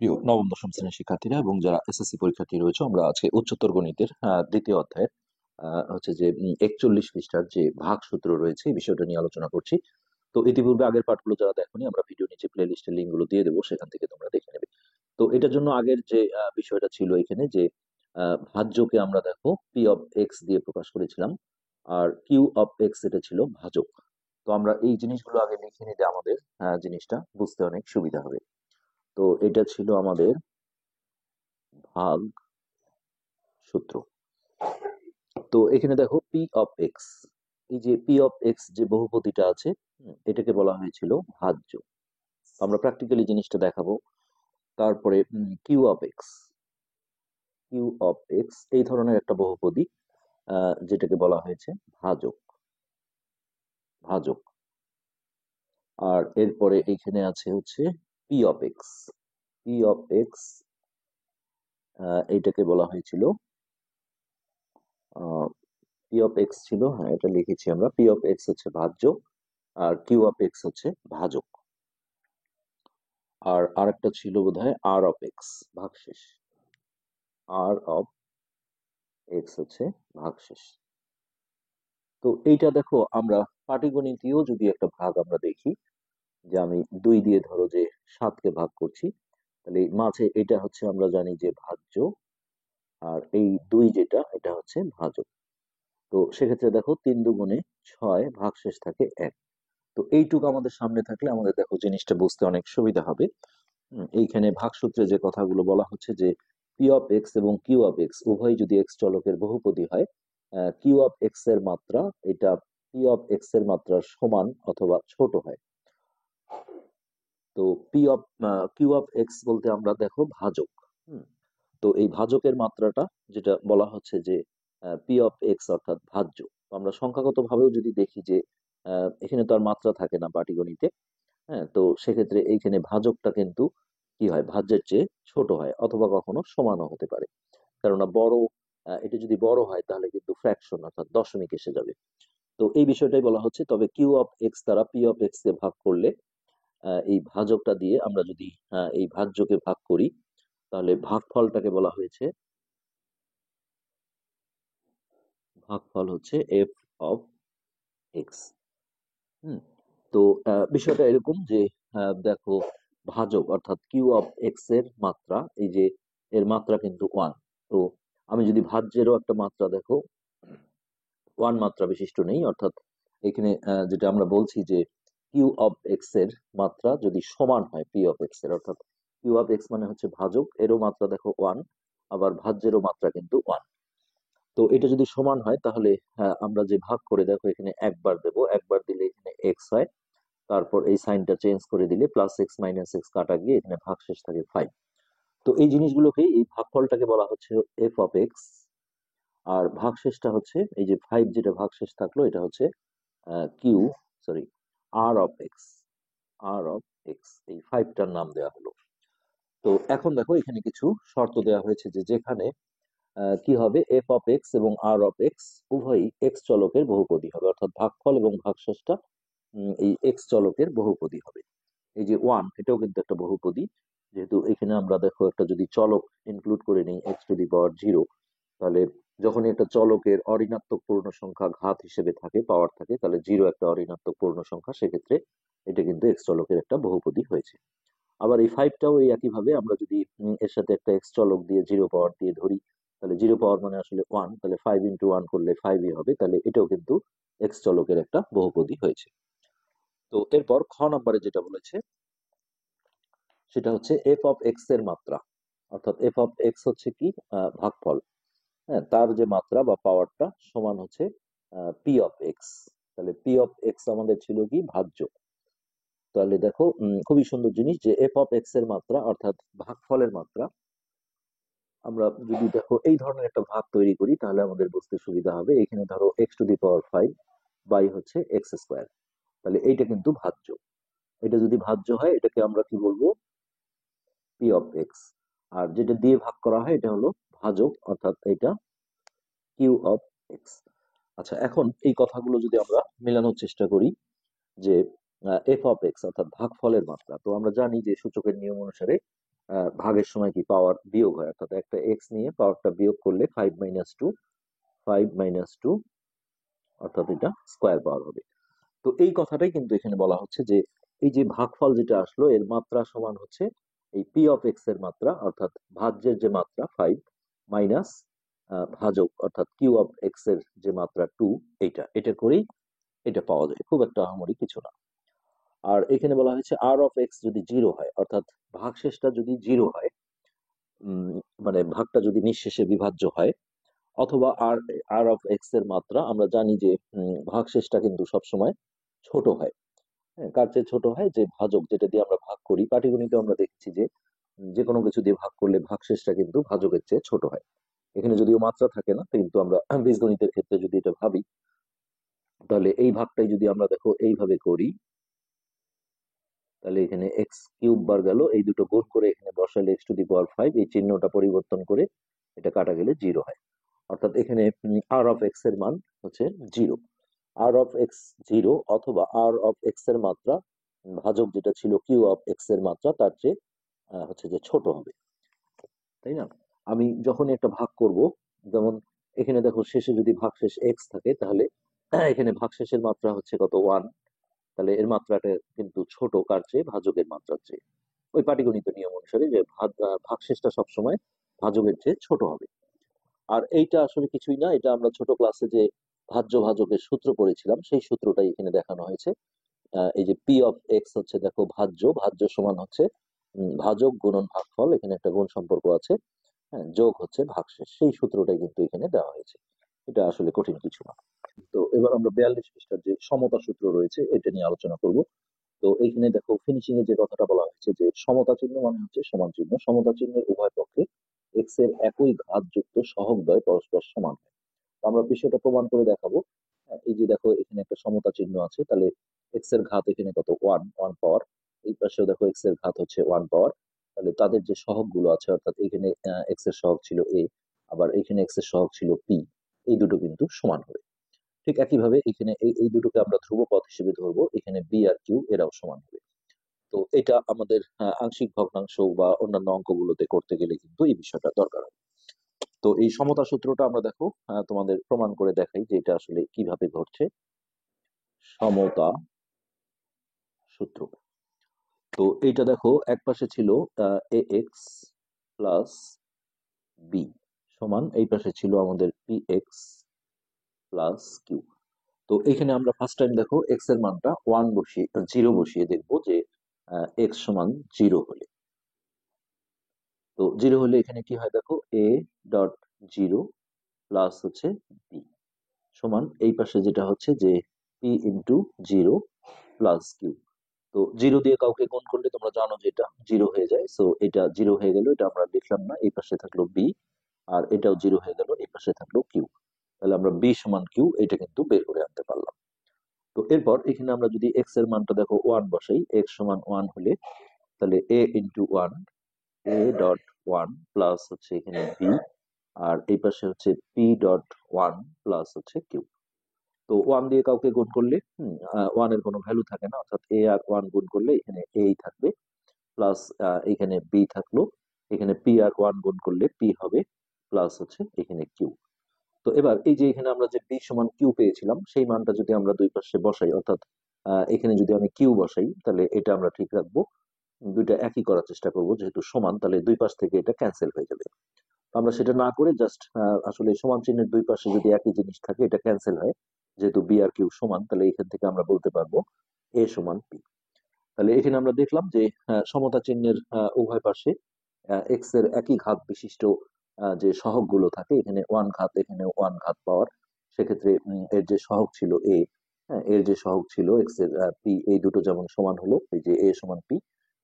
প্রিয় নবম দশম শ্রেণীর শিক্ষার্থীরা এবং যারা এসএসসি পরীক্ষার্থী রয়েছে, আমরা আজকে উচ্চতর গণিতের দ্বিতীয় অধ্যায়ের হচ্ছে যে 41 পৃষ্ঠার যে ভাগ সূত্র রয়েছে এই বিষয়টা নিয়ে আলোচনা করছি। তো ইতিপূর্বে আগের পাঠগুলো যারা দেখোনি, আমরা ভিডিও নিচে প্লে লিস্টের লিঙ্ক গুলো দিয়ে দেবো, সেখান থেকে তোমরা দেখে নেবে। তো এটার জন্য আগের যে বিষয়টা ছিল এখানে যে ভাজ্যকে আমরা দেখো পি অফ এক্স দিয়ে প্রকাশ করেছিলাম, আর কিউ অফ এক্স এটা ছিল ভাজক। তো আমরা এই জিনিসগুলো আগে লিখে নিলে আমাদের জিনিসটা বুঝতে অনেক সুবিধা হবে। তো এটা ছিল আমাদের ভাগ সূত্র। তো এখানে দেখো পি অফ এক্স, এই যে পি অফ এক্স যে বহুপদীটা আছে, এটাকে বলা হয়েছিল ভাজ্য। আমরা প্র্যাকটিক্যালি জিনিসটা দেখাবো। তারপরে Q of X, Q of X এই ধরনের একটা বহুপদী, যেটাকে বলা হয়েছে ভাজক। ভাজক। আর এরপরে এইখানে আছে হচ্ছে P of x, P of x এইটাকে বলা হয়েছিল পি অফ এক্স ছিল, হ্যাঁ এটা লিখেছি আমরা, পি অফ এক্স হচ্ছে ভাজ্য আর কিউ অফ এক্স হচ্ছে ভাজক। আর আরেকটা ছিল বোধহয় আর অফ এক্স, ভাগশেষ। আর অফ এক্স হচ্ছে ভাগশেষ। তো এইটা দেখো আমরা পাটিগণিতীয় যদি একটা ভাগ আমরা দেখি, যে আমি 2 দিয়ে ধরো যে 7কে ভাগ করছি, তাহলে এই মাঝে এটা হচ্ছে আমরা জানি যে ভাজ্য, আর এই 2 যেটা এটা হচ্ছে ভাজক। তো সেক্ষেত্রে দেখো 3 দুগুণে 6, ভাগশেষ থাকে 1। তো এইটুকু আমাদের সামনে থাকলে আমাদের দেখো জিনিসটা বুঝতে অনেক সুবিধা হবে। এইখানে ভাগসূত্রে যে কথাগুলো বলা হচ্ছে যে পি অফ এক্স এবং কিউ অফ এক্স উভয় যদি এক্স চলকের বহুপদী হয়, কিউ অফ এক্স এর মাত্রা এটা পি অফ এক্স এর মাত্রার সমান অথবা ছোট হয়। তো P of Q of X বলতে আমরা দেখো ভাজক। হুম, তো এই ভাজকের মাত্রাটা যেটা বলা হচ্ছে যে পি অফ এক্স অর্থাৎ ভাজ্য। তো আমরা সংখ্যাগত ভাবেও যদি দেখি যে এখানে তো আর মাত্রা থাকে না পাটিগণিতে, হ্যাঁ, তো সেক্ষেত্রে এইখানে ভাজকটা কিন্তু কি হয়, ভাজ্যের চেয়ে ছোট হয় অথবা কখনো সমানও হতে পারে। কেননা বড়, এটা যদি বড় হয় তাহলে কিন্তু ফ্র্যাকশন অর্থাৎ দশমিক এসে যাবে। তো এই বিষয়টাই বলা হচ্ছে। তবে কিউ অফ এক্স দ্বারা পি অফ এক্স কে ভাগ করলে, এই ভাজকটা দিয়ে আমরা যদি এই ভাজ্যকে ভাগ করি, তাহলে ভাগফলটাকে বলা হয়েছে, ভাগফল হচ্ছে এফ অফ এক্স। হুম, তো বিষয়টা এরকম যে দেখো ভাজক অর্থাৎ কিউ অফ এক্স এর মাত্রা, এই যে এর মাত্রা কিন্তু 1। তো আমি যদি ভাজ্যেরও একটা মাত্রা দেখো 1 মাত্রা বিশিষ্ট নেই, অর্থাৎ এখানে যেটা আমরা বলছি যে কিউ অফ এক্স এর মাত্রা যদি সমান হয় পি অফ এক্স এর, অর্থাৎ কিউ অফ এক্স মানে হচ্ছে ভাজক, এরও মাত্রা দেখো 1, আবার ভাজ্যেরও মাত্রা কিন্তু 1। তো এটা যদি সমান হয় তাহলে আমরা যে ভাগ করে দেখো এখানে একবার দেব, একবার দিলে এখানে এক্স হয়, তারপর এই সাইনটা চেঞ্জ করে দিলে প্লাস এক্স মাইনাস এক্স কাটা গিয়ে এখানে ভাগশেষ থাকে 5। তো এই জিনিসগুলোকে, এই ভাগফলটাকে বলা হচ্ছে এফ অফ এক্স, আর ভাগশেষটা হচ্ছে এই যে 5 যেটা ভাগশেষ থাকলো এটা হচ্ছে Q, sorry, R of X. R of X এই 5টার নাম দেওয়া হলো। তো এখন দেখো এখানে কিছু শর্ত দেওয়া হয়েছে যে যেখানে কি হবে, এফ অফ এক্স এবং আর অফ এক্স উভয়ই এক্স চলকের বহুপদী হবে, অর্থাৎ ভাগফল এবং ভাগশেষটা এই এক্স চলকের বহুপদী হবে। এই যে 1 এটাও কিন্তু একটা বহুপদী, যেহেতু এখানে আমরা দেখো একটা যদি চলক ইনক্লুড করে নিই এক্স টু দি পাওয়ার 0, তাহলে যখনই একটা চলকের অঋণাত্মক পূর্ণ সংখ্যা ঘাত হিসেবে থাকে, পাওয়ার থাকে, তাহলে 0 একটা অঋণাত্মক পূর্ণ সংখ্যা, সেক্ষেত্রে এটা কিন্তু এক্স চলকের একটা বহুপদী হয়েছে। আবার এই 5টাও এই একইভাবে আমরা যদি এর সাথে একটা এক্স চলক দিয়ে 0 পাওয়ার দিয়ে ধরি, তাহলে 0 পাওয়ার মানে আসলে 1, তাহলে 5 ইন্টু 1 করলে 5ই হবে, তাহলে এটাও কিন্তু এক্স চলকের একটা বহুপদী হয়েছে। তো এরপর খ নম্বরে যেটা বলেছে সেটা হচ্ছে এফ অফ এক্স এর মাত্রা, অর্থাৎ এফ অফ এক্স হচ্ছে কি, ভাগফল, হ্যাঁ, তার যে মাত্রা বা পাওয়ারটা সমান হচ্ছে পি অফ এক্স। তাহলে পি অফ এক্স আমাদের ছিল কি ভাজ্য। তাহলে দেখো খুবই সুন্দর জিনিস যে এফ অফ এক্স এর মাত্রা অর্থাৎ ভাগফলের মাত্রা, আমরা যদি দেখো এই ধরনের একটা ভাগ তৈরি করি তাহলে আমাদের বুঝতে সুবিধা হবে। এখানে ধরো X to the power 5 by হচ্ছে এক্স স্কোয়ার, তাহলে এইটা কিন্তু ভাজ্য। এটা যদি ভাজ্য হয় এটাকে আমরা কি বলবো, পি অফ এক্স। আর যেটা দিয়ে ভাগ করা হয় এটা হলো ভাজক, অর্থাৎ এটা কিউ অফ এক্স। আচ্ছা, এখন এই কথাগুলো যদি আমরা মেলানোর চেষ্টা করি, যে এফ অফ এক্স অর্থাৎ ভাগফলের মাত্রা, তো আমরা জানি যে সূচকের নিয়ম অনুসারে ভাগের সময় কি পাওয়ার বিয়োগ হয়, অর্থাৎ একটা এক্স নিয়ে পাওয়ারটা বিয়োগ করলে 5 - 2 অর্থাৎ এটা স্কোয়ার পাওয়ার হবে। তো এই কথাটাই কিন্তু এখানে বলা হচ্ছে যে এই যে ভাগফল যেটা আসলো এর মাত্রা সমান হচ্ছে এই পি অফ এক্স এর মাত্রা, অর্থাৎ ভাজ্যের যে মাত্রা 5 মাইনাস ভাজক অর্থাৎ কিউ অফ এক্স এর যে মাত্রা 2, এটা করেই এটা পাওয়া যায়, খুব একটা আহামরি কিছু না। আর এখানে বলা হয়েছে আর অফ এক্স যদি জিরো হয়, অর্থাৎ ভাগশেষটা যদি জিরো হয়, উম, মানে ভাগটা যদি নিঃশেষে বিভাজ্য হয়, অথবা আর আর অফ এক্স এর মাত্রা আমরা জানি যে ভাগশেষটা কিন্তু সবসময় ছোট হয়। হ্যাঁ, কার চেয়ে ছোট হয়, যে ভাজক যেটা দিয়ে আমরা ভাগ করি পাটিগণিতে আমরা দেখছি যে যে কোনো কিছু দিয়ে ভাগ করলে ভাগশেষটা কিন্তু ভাজকের চেয়ে ছোট হয়। এখানে যদিও মাত্রা থাকে না, কিন্তু আমরা বীজগণিতের ক্ষেত্রে যদি এটা ভাবি, তাহলে এই ভাগটাই যদি আমরা দেখো এইভাবে করি, তাহলে এখানে এক্স কিউব বার গেল, এই দুটো গুণ করে এখানে বসালে x⁵ এই চিহ্নটা পরিবর্তন করে এটা কাটা গেলে জিরো হয়। অর্থাৎ এখানে আর অফ এক্স এর মান হচ্ছে জিরো। আর অফ এক্স জিরো, অথবা আর অফ এক্স এর মাত্রা ভাজক যেটা ছিল কিউ অফ এক্স এর মাত্রা তার চেয়ে হচ্ছে যে ছোট হবে, তাই না? আমি যখনই একটা ভাগ করব, যেমন এখানে দেখো শেষে যদি ভাগশেষ এক্স থাকে, তাহলে এখানে ভাগশেষের মাত্রা হচ্ছে কত, 1। তাহলে এর মাত্রাটা কিন্তু ছোট কার চেয়ে, ভাজকের মাত্রার চেয়ে। ওই পাটিগণিত নিয়ম অনুসারে যে ভাগশেষটা সবসময় ভাজকের চেয়ে ছোট হবে। আর এইটা আসলে কিছুই না, এটা আমরা ছোট ক্লাসে যে ভাজ্য ভাজকের সূত্র পড়েছিলাম সেই সূত্রটাই এখানে দেখানো হয়েছে। এই যে পি অফ এক্স হচ্ছে দেখো ভাজ্য, ভাজ্য সমান হচ্ছে ভাজক গুণন ভাগফল, এখানে একটা গুণ সম্পর্ক আছে, হ্যাঁ, যোগ হচ্ছে ভাগশেষ, সেই সূত্রটাই কিন্তু এখানে দেওয়া হয়েছে। এটা আসলে কঠিন কিছু না। তো এবার আমরা 42 পৃষ্ঠার যে সমতা সূত্র রয়েছে এটা নিয়ে আলোচনা করব। তো এইখানে দেখো ফিনিশিং এ যে কথাটা বলা হয়েছে যে সমতা চিহ্ন মানে হচ্ছে সমান চিহ্ন, সমতা চিহ্নের উভয় পক্ষে এক্স এর একই ঘাতযুক্ত সহগদ্বয় পরস্পর সমান হয়। তো আমরা বিষয়টা প্রমাণ করে দেখাবো। এই যে দেখো এখানে একটা সমতা চিহ্ন আছে, তাহলে এক্স এর ঘাত এখানে কত, ওয়ান, ওয়ান পাওয়ার। এই পাশেও দেখো এক্স এর ঘাত হচ্ছে ওয়ান পাওয়ার। তাহলে তাদের যে সহগ গুলো আছে, অর্থাৎ এখানে এক্স এর সহগ ছিল এ, আবার এখানে এক্স এর সহগ ছিল পি, এই দুটো কিন্তু সমান হবে। ঠিক একইভাবে এখানে এই এই দুটোকে আমরা ধ্রুবপদ হিসেবে ধরবো, এখানে বি আর কিউ এরাও সমান হবে। তো এটা আমাদের আংশিক ভগ্নাংশ বা অন্যান্য অঙ্কগুলোতে করতে গেলে কিন্তু এই বিষয়টা দরকার হয়। তো এই সমতা সূত্রটা আমরা দেখো তোমাদের প্রমাণ করে দেখাই যে এটা আসলে কিভাবে ঘটছে। সমতা সূত্র, তো এইটা দেখো এক পাশে ছিল এ এক্স প্লাস বি সমান, এই পাশে ছিল আমাদের পি এক্স প্লাস কিউ। তো এখানে আমরা ফার্স্ট টাইম দেখো এক্স এর মানটা ওয়ান বসিয়ে, জিরো বসিয়ে দেখবো যে এক্স সমান জিরো হলে, তো জিরো হলে এখানে কি হয় দেখো, এ ডট জিরো প্লাস হচ্ছে বি সমান এই পাশে যেটা হচ্ছে যে P into zero plus Q. তো জিরো দিয়ে কাউকে গুণ করলে তোমরা জানো যে এটা জিরো হয়ে যায়, সো এটা জিরো হয়ে গেল, এটা আমরা লিখলাম না, এই পাশে থাকলো বি, আর এটাও জিরো হয়ে গেল, এই পাশে থাকলো কিউ। তাহলে আমরা বি সমান কিউ এটা কিন্তু বের করে আনতে পারলাম। তো এরপর এখানে আমরা যদি এক্স এর মানটা দেখো ওয়ান বসাই, এক্স সমান ওয়ান হলে তাহলে A into one, A dot one plus হচ্ছে এখানে বি, আর এই পাশে হচ্ছে পি ডট ওয়ান প্লাস হচ্ছে কিউ। তো ওয়ান দিয়ে কাউকে গুণ করলে ওয়ান এর কোনো ভ্যালু থাকে না, অর্থাৎ এ আর ওয়ান গুণ করলে এখানে এই থাকবে, প্লাস এখানে বি থাকলো, এখানে পি আর ওয়ান গুণ করলে পি হবে, প্লাস হচ্ছে এখানে কিউ। তো এবার এই যে এখানে আমরা যে বি সমান কিউ পেয়েছিলাম সেই মানটা যদি আমরা দুই পাশে বসাই, অর্থাৎ এখানে যদি আমি কিউ বসাই তাহলে এটা আমরা ঠিক রাখবো, দুইটা একই করার চেষ্টা করব, যেহেতু সমান তাহলে দুই পাশ থেকে এটা ক্যান্সেল হয়ে যাবে। তো আমরা সেটা না করে জাস্ট আসলে সমান চিহ্নের দুই পাশে যদি একই জিনিস থাকে এটা ক্যান্সেল হয়, যেহেতু বি আর কিউ সমান, তাহলে এখান থেকে আমরা বলতে পারবো এ সমান পি। তাহলে এখানে আমরা দেখলাম যে সমতা চিহ্নের উভয় পাশে এক্স এর একই ঘাত বিশিষ্ট যে সহগ গুলো থাকে, এখানে ওয়ান ঘাত, এখানে ওয়ান ঘাত পাওয়ার, সেক্ষেত্রে এর যে সহগ ছিল এ, হ্যাঁ, এর যে সহগ ছিল এক্স এর পি, এই দুটো যেমন সমান হলো, এই যে এ সমান পি,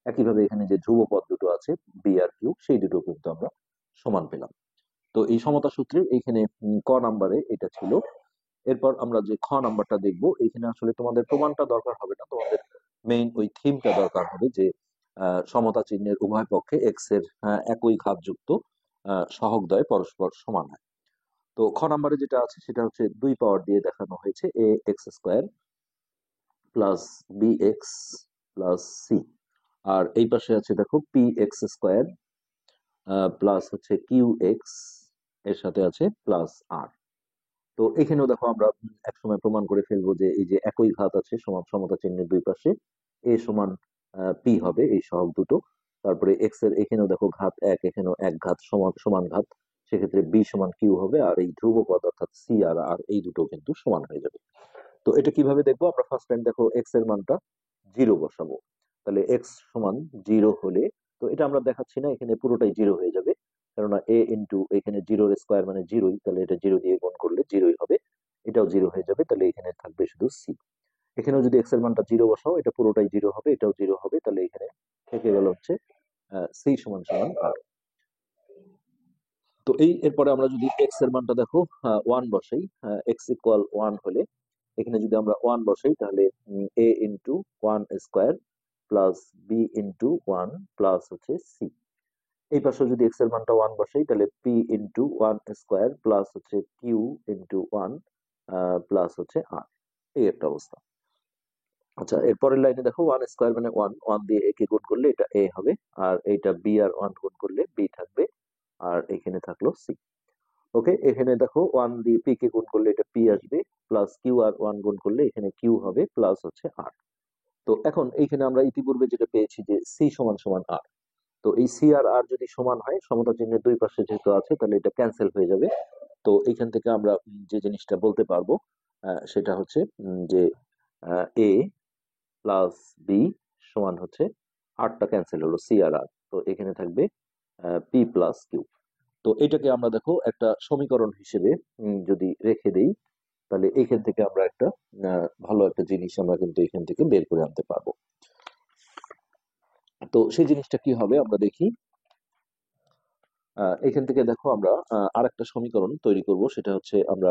একইভাবে এখানে যে ধ্রুব পদ দুটো আছে বি আর কিউ, সেই দুটো কিন্তু আমরা সমান পেলাম। তো এই সমতা সূত্রের এইখানে ক নাম্বারে এটা ছিল। এরপর আমরা যে খ নাম্বারটা দেখবো, এখানে আসলে তোমাদের প্রমাণটা দরকার হবে না, তোমাদের মেইন ওই থিমটা দরকার হবে যে সমতা চিহ্নের উভয় পক্ষে এক্স এর একই ঘাতযুক্ত সহগদ্বয় পরস্পর সমান হয়। তো খ নাম্বারে যেটা আছে সেটা হচ্ছে দুই পাওয়ার দিয়ে দেখানো হয়েছে, A X square plus B X plus C. আর এই পাশে আছে দেখো পি এক্স স্কোয়ার প্লাস হচ্ছে কিউ এক্স, এর সাথে আছে প্লাস আর। তো এখানেও দেখো আমরা একসময় প্রমাণ করে ফেলবো যে এই যে একই ঘাত আছে সমান সমতা চিহ্নের দুই পাশে, এ সমান পি হবে এই সহগ দুটো। তারপরে এক্স এর এখানেও দেখো ঘাত এক, এখানেও এক ঘাত সমান সমান ঘাত, সেক্ষেত্রে বি সমান কিউ হবে। আর এই ধ্রুব পদ অর্থাৎ সি আর আর এই দুটো কিন্তু সমান হয়ে যাবে। তো এটা কিভাবে দেখবো? আমরা ফার্স্ট টাইম দেখো এক্স এর মানটা জিরো বসাবো। তাহলে এক্স সমান জিরো হলে, তো এটা আমরা দেখাচ্ছি না, এখানে পুরোটাই জিরো হয়ে যাবে, কেননা এ ইন্টু এখানে জিরোর স্কোয়ার মানে জিরোই, তাহলে এটা জিরো দিয়ে গুণ করলে জিরোই হবে, এটাও জিরো হয়ে যাবে, তাহলে এখানে থাকবে শুধু সি। এখানেও যদি এক্স এর মানটা জিরো বসাও, এটা পুরোটাই জিরো হবে, এটাও জিরো হবে, তাহলে এখানে থেকে গেল হচ্ছে সি সমান সমান আর। তো এই এরপরে আমরা যদি এক্স এর মানটা দেখো ওয়ান বসাই, এক্স ইকুয়াল ওয়ান হলে এখানে যদি আমরা ওয়ান বসাই, তাহলে A into one square plus B into one plus হচ্ছে সি। এই পাশে যদি এক্স এর মানটা ওয়ান বসাই, তাহলে P into one square plus হচ্ছে কিউ ইন্টু ওয়ান প্লাস হচ্ছে আর। এই একটা অবস্থা। আচ্ছা, এরপরের লাইনে দেখো ওয়ান স্কোয়ার মানে ওয়ান, ওয়ান দিয়ে এ কে গুণ করলে এটা এ হবে, আর এইটা বি আর ওয়ান গুণ করলে বি থাকবে, আর এখানে থাকলো সি। ওকে, এখানে দেখো ওয়ান দিয়ে পি কে গুণ করলে এটা পি আসবে, প্লাস কিউ আর ওয়ান গুণ করলে এখানে কিউ হবে, প্লাস হচ্ছে আর। তো এখন এইখানে আমরা ইতিপূর্বে যেটা পেয়েছি যে সি সমান সমান আর, তো এই সি আর আর যদি সমান হয়, সমতা চিহ্নের দুই পাশে যেহেতু আছে, তাহলে এটা ক্যান্সেল হয়ে যাবে। তো এইখান থেকে আমরা যে জিনিসটা বলতে পারবো সেটা হচ্ছে যে এ প্লাস বি সমান হচ্ছে, আরটা ক্যান্সেল হলো সি আর আর, তো এখানে থাকবে পি প্লাস কিউ। তো এটাকে আমরা দেখো একটা সমীকরণ হিসেবে যদি রেখে দেই, তাহলে এখান থেকে আমরা একটা ভালো একটা জিনিস আমরা কিন্তু এখান থেকে বের করে আনতে পারবো। তো সেই জিনিসটা কি হবে আমরা দেখি। এখান থেকে দেখো আমরা আরেকটা সমীকরণ তৈরি করব, সেটা হচ্ছে আমরা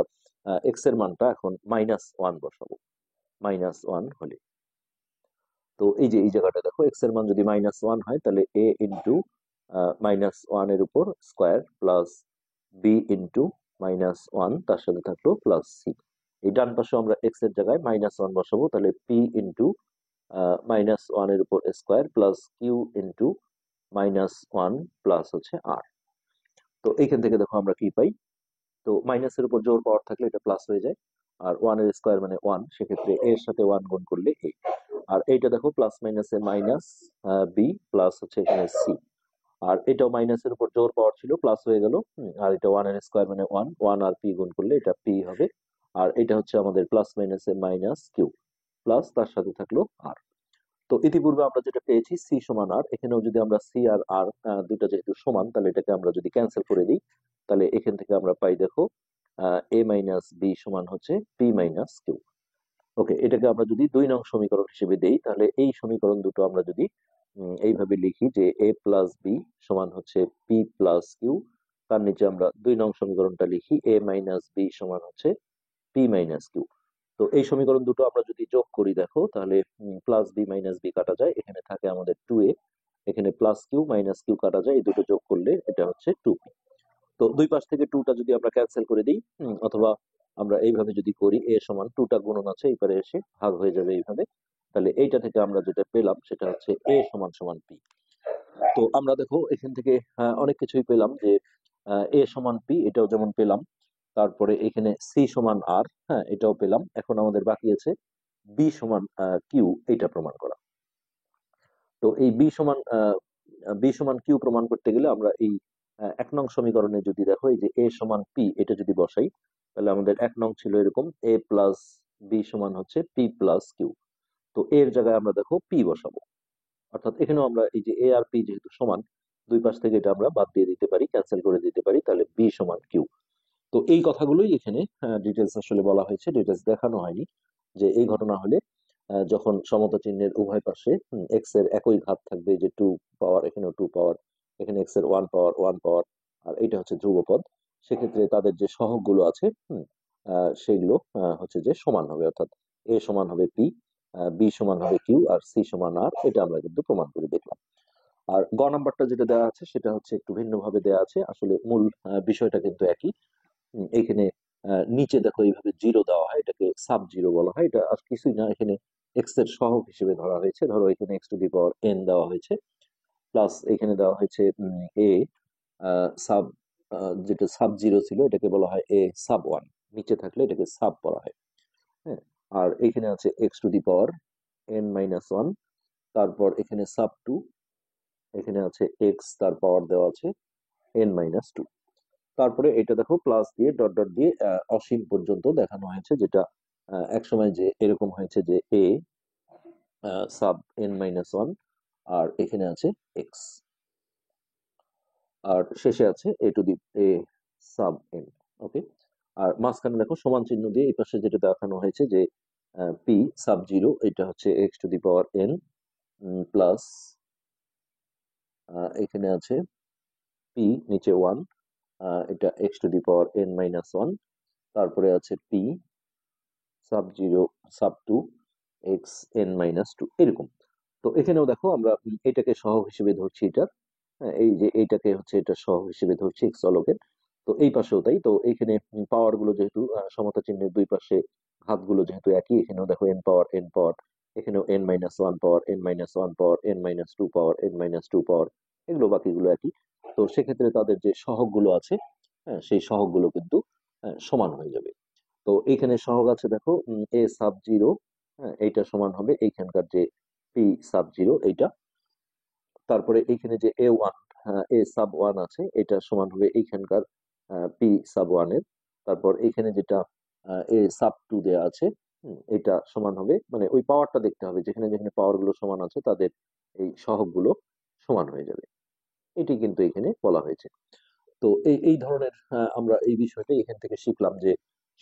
এক্স এর মানটা এখন মাইনাস ওয়ান বসাবো, মাইনাস ওয়ান হলে। তো এই যে এই জায়গাটা দেখো এক্স এর মান যদি মাইনাস ওয়ান হয়, তাহলে এ ইন্টু মাইনাস ওয়ান এর উপর square plus B into minus one, তার সাথে থাকলো প্লাস সি। এই ডান পাশে আমরা এক্স এর জায়গায় মাইনাস ওয়ান বসাবো, তাহলে পি ইন্টু মাইনাস ওয়ান এর উপর square plus Q into minus one plus হচ্ছে আর। তো এইখান থেকে দেখো আমরা কি পাই, তো মাইনাসের উপর জোর পাওয়ার থাকলে এটা প্লাস হয়ে যায়, আর ওয়ান এর স্কোয়ার মানে ওয়ান, সেক্ষেত্রে এর সাথে ওয়ান গুণ করলে এ। আর এইটা দেখো প্লাস মাইনাসে মাইনাস বি প্লাস হচ্ছে এখানে সি, আর এটাও মাইনাসের উপর জোর পাওয়ার ছিল, প্লাস হয়ে গেল, আর এটা ওয়ান এর স্কোয়ার মানে ওয়ান, ওয়ান আর পি গুণ করলে এটা পি হবে, আর এটা হচ্ছে আমাদের প্লাস মাইনাসে মাইনাস কিউ, প্লাস তার সাথে থাকলো আর। তো ইতিপূর্বে আমরা যেটা পেয়েছি সি সমান আর, এখানেও যদি আমরা সি আর আর দুটা যেহেতু সমান, তাহলে এটাকে আমরা যদি ক্যান্সেল করে দিই, তাহলে এখান থেকে আমরা পাই দেখো এ মাইনাস বি সমান হচ্ছে পি মাইনাস কিউ। ওকে, এটাকে আমরা যদি দুই নং সমীকরণ হিসেবে দেই, তাহলে এই সমীকরণ দুটো আমরা যদি এইভাবে লিখি যে এ প্লাস বি সমান হচ্ছে পি প্লাস কিউ, তার নিচে আমরা দুই নং সমীকরণটা লিখি এ মাইনাস বি সমান হচ্ছে পি মাইনাস কিউ। তো এই সমীকরণ দুটো আমরা যদি যোগ করি দেখো, তাহলে প্লাস বি মাইনাস বি কাটা যায়, এখানে থাকে আমাদের টু এ, এখানে প্লাস কিউ মাইনাস কিউ কাটা যায়, এই দুটো যোগ করলে এটা হচ্ছে টু পি। তো দুই পাশ থেকে টুটা যদি আমরা ক্যান্সেল করে দিই, অথবা আমরা এইভাবে যদি করি এ সমান টুটা গুণন আছে এইপারে এসে ভাগ হয়ে যাবে এইভাবে, তাহলে এইটা থেকে আমরা যেটা পেলাম সেটা হচ্ছে এ সমান সমান পি। তো আমরা দেখো এখান থেকে অনেক কিছুই পেলাম, যে এ সমান পি এটাও যেমন পেলাম, তারপরে এখানে সি সমান আর, হ্যাঁ এটাও পেলাম। এখন আমাদের বাকি আছে বি সমান কিউ, এটা প্রমাণ করা। তো এই বি সমান কিউ প্রমাণ করতে গেলে আমরা এই এক নং সমীকরণে যদি দেখো এই যে এ সমান পি এটা যদি বসাই, তাহলে আমাদের এক নং ছিল এরকম এ প্লাস বি সমান হচ্ছে পি প্লাস কিউ। তো এর জায়গায় আমরা দেখো পি বসাবো, অর্থাৎ এখানেও আমরা এই যে এ আর পি যেহেতু সমান, দুই পাশ থেকে এটা আমরা বাদ দিয়ে দিতে পারি, ক্যান্সেল করে দিতে পারি, তাহলে বি সমান কিউ। তো এই কথাগুলোই এখানে ডিটেলস আসলে বলা হয়েছে, ডিটেলস দেখানো হয়নি। যে এই ঘটনা হলে যখন সমতা চিহ্নের উভয় পাশে এক্স এর একই ঘাত থাকবে, যে টু পাওয়ার, এখানেও টু পাওয়ার, এখানে এক্স এর ওয়ান পাওয়ার ওয়ান পাওয়ার, আর এটা হচ্ছে ধ্রুবপদ, সেক্ষেত্রে তাদের যে সহগগুলো আছে সেগুলো হচ্ছে যে সমান হবে, অর্থাৎ এ সমান হবে পি, বি সমান হবে কিউ, আর সি সমান আর। এটা আমরা কিন্তু প্রমাণ করে দেখলাম। আর গ নাম্বারটা যেটা দেওয়া আছে সেটা হচ্ছে একটু ভিন্নভাবে দেওয়া আছে, আসলে মূল বিষয়টা কিন্তু একই। এখানে নিচে দেখো এইভাবে জিরো দেওয়া হয়, এটাকে সাব জিরো বলা হয়, এটা আর কিছুই না, এখানে এক্স এর সহগ হিসেবে ধরা হয়েছে। ধরো এখানে x to the power N দেওয়া হয়েছে, প্লাস এখানে দেওয়া হয়েছে এ সাব, যেটা সাব জিরো ছিল এটাকে বলা হয় এ সাব ওয়ান, নিচে থাকলে এটাকে সাব বলা হয়। হ্যাঁ, আর এখানে আছে x to the power N minus one, তারপর এখানে সাব টু, এখানে আছে এক্স তার পাওয়ার দেওয়া আছে এন মাইনাস টু। তারপরে এটা দেখো প্লাস দিয়ে ডট ডট দিয়ে অসীম পর্যন্ত দেখানো হয়েছে, যেটা একসময় যে এরকম হয়েছে যে A sub N minus one, আর এখানে আছে এক্স, আর শেষে আছে A to the A sub N. Okay, আর মাঝখানে দেখো সমান চিহ্ন দিয়ে এই পাশে যেটা দেখানো হয়েছে যে পি সাব জিরো, এটা হচ্ছে X to the power N plus এখানে আছে পি নিচে ওয়ান, এটা X to the power N minus one, তারপরে আছে P sub zero sub two X N minus two, এরকম। তো এখানেও দেখো আমরা এটাকে সহগ হিসেবে ধরছি এটার, এই যে এইটাকে হচ্ছে এটা সহগ হিসেবে ধরছি এক্স চলকের। তো এই পাশেও তাই। তো এইখানে পাওয়ার গুলো যেহেতু সমতা চিহ্নের দুই পাশে ঘাতগুলো যেহেতু একই, এখানেও দেখো এন পাওয়ার, এখানেও N minus one power, N minus one power, N minus two power, N minus two power, এগুলো বাকিগুলো একই। তো সেক্ষেত্রে তাদের যে সহগ গুলো আছে, হ্যাঁ, সেই সহগ গুলো কিন্তু সমান হয়ে যাবে। তো এইখানে সহগ আছে দেখো এ সাব জিরো, হ্যাঁ, এইটা সমান হবে এইখানকার যে পি সাব জিরো এইটা। তারপরে এইখানে যে এ ওয়ান, এ সাব ওয়ান আছে, এটা সমান হবে এইখানকার পি সাব ওয়ানের। তারপর এইখানে যেটা এ সাব টু দেয়া আছে, এটা সমান হবে, মানে ওই পাওয়ারটা দেখতে হবে, যেখানে যেখানে পাওয়ার গুলো সমান আছে তাদের এই সহগ গুলো সমান হয়ে যাবে। এটি কিন্তু এখানে বলা হয়েছে। তো এই এই ধরনের আমরা এই বিষয়টা এখান থেকে শিখলাম যে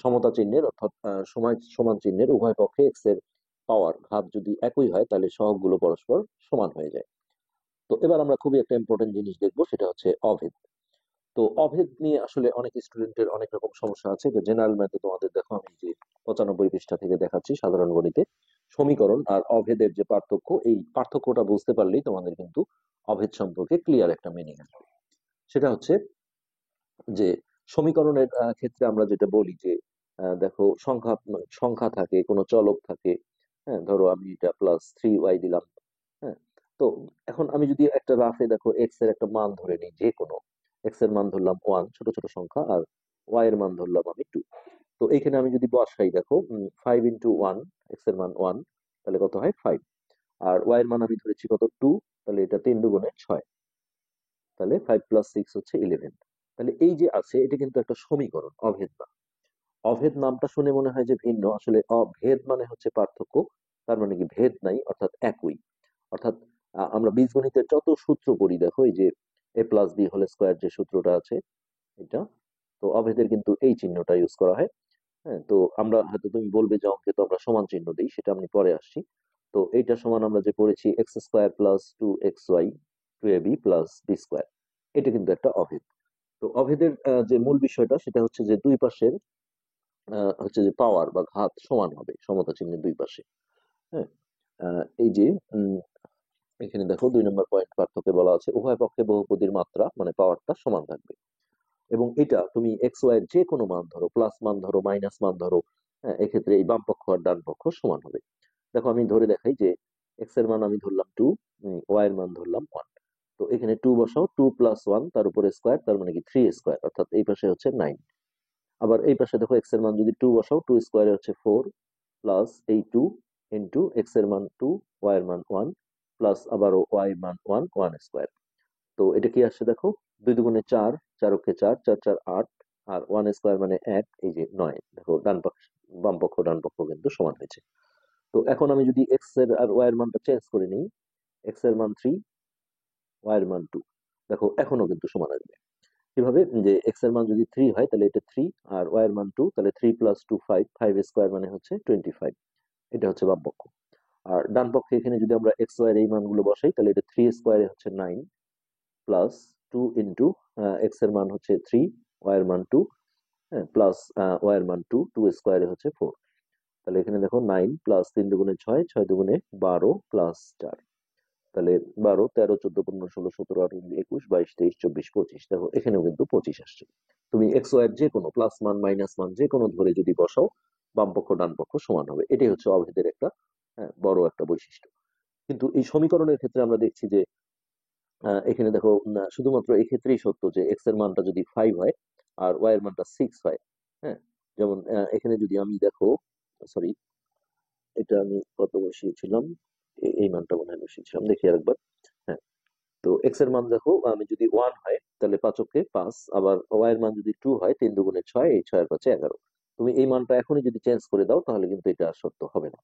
সমতা চিহ্নের অর্থাৎ সময় সমান চিহ্নের উভয় পক্ষে এক্স এর পাওয়ার ঘাত যদি একই হয় তাহলে সহগগুলো পরস্পর সমান হয়ে যায়। তো এবার আমরা খুবই একটা ইম্পর্টেন্ট জিনিস দেখবো, সেটা হচ্ছে অভেদ। তো অভেদ নিয়ে আসলে অনেক স্টুডেন্টের অনেক রকম সমস্যা আছে। যে জেনারেল ম্যাথে তোমাদের দেখো আমি যে 95 পৃষ্ঠা থেকে দেখাচ্ছি, সাধারণ গণিতে সমীকরণ আর অভেদের যে পার্থক্য, এই পার্থক্যটা বুঝতে পারলেই তোমাদের কিন্তু অভেদ সম্পর্কে ক্লিয়ার একটা মিনিং আসবে। সেটা হচ্ছে যে সমীকরণের ক্ষেত্রে আমরা যেটা বলি যে দেখো সংখ্যা সংখ্যা থাকে, কোনো চলক থাকে। হ্যাঁ, ধরো আমি এটা প্লাস থ্রি ওয়াই দিলাম। হ্যাঁ, তো এখন আমি যদি একটা রাফে দেখো এক্স এর একটা মান ধরে নিই, যে কোনো এক্স এর মান ধরলাম ওয়ান, ছোট ছোট সংখ্যা, আর ওয়াই এর মান ধরলাম আমি টু। তো এইখানে আমি যদি বসাই দেখো ফাইভ ইন্টু ওয়ান, এক্স এর মান ওয়ান, তাহলে কত হয় ফাইভ। আর ওয়াই এর মান আমি ধরেছি কত টু, তাহলে এটা তিন দুগুণে ছয়, তাহলে ফাইভ প্লাস সিক্স হচ্ছে ইলেভেন। তাহলে এই যে আছে এটা কিন্তু একটা সমীকরণ, অভেদ না। অভেদ নামটা শুনে মনে হয় যে ভিন্ন, আসলে অভেদ মানে হচ্ছে পার্থক্য। তার মানে কি ভেদ নাই, অর্থাৎ একই। অর্থাৎ আমরা বীজগণিতের যত সূত্র পড়ি দেখো, এই যে এ প্লাস বি হোল স্কোয়ার যে সূত্রটা আছে এটা, তো অভেদের কিন্তু এই চিহ্নটা ইউজ করা হয়। হ্যাঁ, তো আমরা হয়তো তুমি বলবে যে অঙ্কে তো আমরা সমান চিহ্ন দিই, সেটা আমি পরে আসছি। তো এইটা সমান আমরা যে পড়েছি X square plus two X Y two A B plus B square, এটা কিন্তু একটা অভেদ। তো অভেদের যে মূল বিষয়টা সেটা হচ্ছে যে দুই পাশের হচ্ছে যে পাওয়ার বা ঘাত সমান হবে সমতা চিহ্নের দুই পাশে। হ্যাঁ, এই যে উম, এখানে দেখো 2 নম্বর পয়েন্ট পার্থক্যে বলা আছে উভয় পক্ষে বহুপদীর মাত্রা মানে পাওয়ারটা সমান থাকবে। এবং এটা তুমি এক্স ওয়াই এর যে কোনো মান ধরো, প্লাস মান ধরো, মাইনাস মান ধরো, হ্যাঁ, এক্ষেত্রে এই বাম পক্ষ আর ডান পক্ষ সমান হবে। দেখো আমি ধরে দেখাই যে এক্স এর মান আমি ধরলাম টু, ওয়াই এর মান ধরলাম ওয়ান। তো এখানে টু বসাও, টু প্লাস ওয়ান তার উপরে স্কোয়ার, তার মানে কি থ্রি স্কোয়ার, অর্থাৎ এই পাশে হচ্ছে নাইন। আবার এই পাশে দেখো এক্স এর মান যদি টু বসাও, টু স্কোয়ারে হচ্ছে ফোর, প্লাস এই টু ইন্টু এক্স এর মান টু, ওয়াই এর মান ওয়ান, প্লাস আবারও ওয়াই এর মান ওয়ান, ওয়ান স্কোয়ার। তো এটা কি আসছে দেখো, দুই দুগুণে চার, চার অক্ষে চার, চার চার আট, আর ওয়ান স্কোয়ার মানে এক, এই যে নয়। দেখো ডান পক্ষ বাম পক্ষ ডান পক্ষ কিন্তু সমান হয়েছে। তো এখন আমি যদি এক্স এর আর ওয়াই এর মানটা চেঞ্জ করে নিই, এক্স এর মান থ্রি, ওয়াই এর মান টু, দেখো এখনো কিন্তু সমান আসবে। কিভাবে, যে এক্স এর মান যদি থ্রি হয় তাহলে এটা থ্রি, আর ওয়াই এর মান টু, তাহলে three plus two five, five square মানে হচ্ছে 25। এটা হচ্ছে বাম পক্ষ। আর ডান পক্ষে এখানে যদি আমরা এক্স ওয়াই এর এই মানগুলো বসাই, তাহলে এটা থ্রি স্কোয়ারে হচ্ছে nine, plus two into X এর মান হচ্ছে থ্রি, ওয়াই এর মান টু, হ্যাঁ, প্লাস ওয়াই এর মান টু, টু স্কোয়ারে হচ্ছে ফোর। তাহলে এখানে দেখো নাইন প্লাস তিন দুগুণে ছয়, ছয় দুগুণে বারো, প্লাস চার, তাহলে বারো, তেরো, চোদ্দ, পনেরো, ষোলো, সতেরো, আঠারো, একুশ, বাইশ, তেইশ, চব্বিশ, পঁচিশ। দেখো এখানেও কিন্তু পঁচিশ আসছে। তুমি এক্স ওয়াই এর যে কোনো প্লাস মান মাইনাস মান যে কোনো ধরে যদি বসাও, বাম পক্ষ ডান পক্ষ সমান হবে। এটাই হচ্ছে অভেদের একটা হ্যাঁ, বড় একটা বৈশিষ্ট্য। কিন্তু এই সমীকরণের ক্ষেত্রে আমরা দেখছি যে এখানে দেখো শুধুমাত্র এই ক্ষেত্রেই সত্য যে এক্স এর মানটা যদি 5 হয় আর ওয়াই এর মানটা 6 হয়। হ্যাঁ, যেমন এখানে যদি আমি দেখো, সরি, এটা আমি কত বসিয়েছিলাম, এই মানটা মনে হয় বসিয়েছিলাম, দেখি আরেকবার। হ্যাঁ, তো এক্স এর মান দেখো, আমি যদি 1 হয় তাহলে 5 কে 5, আবার ওয়াই এর মান যদি 2 হয় 3 দুগুণে 6, এই 6 এর 5 11। তুমি এই মানটা এখনই যদি চেঞ্জ করে দাও তাহলে কিন্তু এটা আর সত্য হবে না।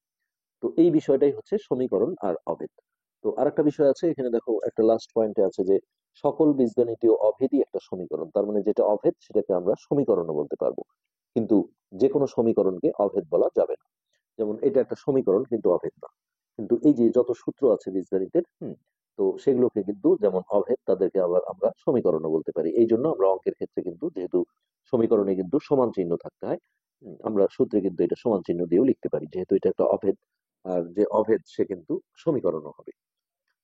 তো এই বিষয়টাই হচ্ছে সমীকরণ আর অভেদ। তো আরেকটা বিষয় আছে এখানে দেখো, একটা লাস্ট পয়েন্টে আছে যে সকল বীজগণিতীয় অভেদই একটা সমীকরণ, তার মানে যেটা অভেদ সেটাকে আমরা সমীকরণও বলতে পারবো, কিন্তু যে কোনো সমীকরণকে অভেদ বলা যাবে না। যেমন এটা একটা সমীকরণ কিন্তু অভেদ না। কিন্তু এই যে যত সূত্র আছে বীজগণিতের, তো সেগুলোকে কিন্তু যেমন অভেদ, তাদেরকে আবার আমরা সমীকরণও বলতে পারি। এই জন্য আমরা অঙ্কের ক্ষেত্রে কিন্তু, যেহেতু সমীকরণে কিন্তু সমান চিহ্ন থাকতে হয়, আমরা সূত্রে কিন্তু এটা সমান চিহ্ন দিয়েও লিখতে পারি, যেহেতু এটা একটা অভেদ। আর যে অভেদ সে কিন্তু সমীকরণও হবে।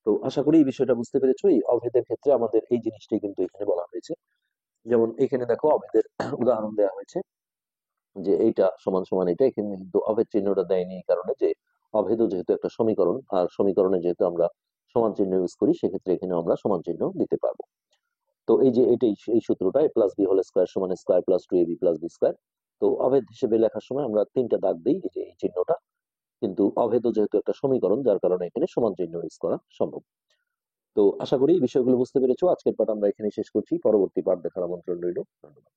তো আশা করি এই বিষয়টা বুঝতে পেরেছো। এই অভেদের ক্ষেত্রে আমাদের এই জিনিসটাই কিন্তু এখানে বলা হয়েছে। যেমন এখানে দেখো অভেদের উদাহরণ দেওয়া হয়েছে যে এইটা সমান সমান এটা, এখানে কিন্তু অভেদ চিহ্নটা দেয়নি এই কারণে যে অভেদও যেহেতু একটা সমীকরণ, আর সমীকরণে যেহেতু আমরা সমান চিহ্ন ইউজ করি, সেক্ষেত্রে এখানে আমরা সমান চিহ্ন দিতে পারবো। তো এই যে এটাই এই সূত্রটা, A plus B whole square সমান square plus 2ab plus B square. তো অভেদ হিসেবে লেখার সময় আমরা তিনটা দাগ দিই, এই যে এই চিহ্নটা। কিন্তু অভেদও যেহেতু একটা সমীকরণ, যার কারণে এখানে সমান চিহ্ন ইউজ করা সম্ভব। তো আশা করি এই বিষয়গুলো বুঝতে পেরেছো। আজকের পাঠ আমরা এখানে শেষ করছি, পরবর্তী পাঠ দেখার আমন্ত্রণ রইল। ধন্যবাদ।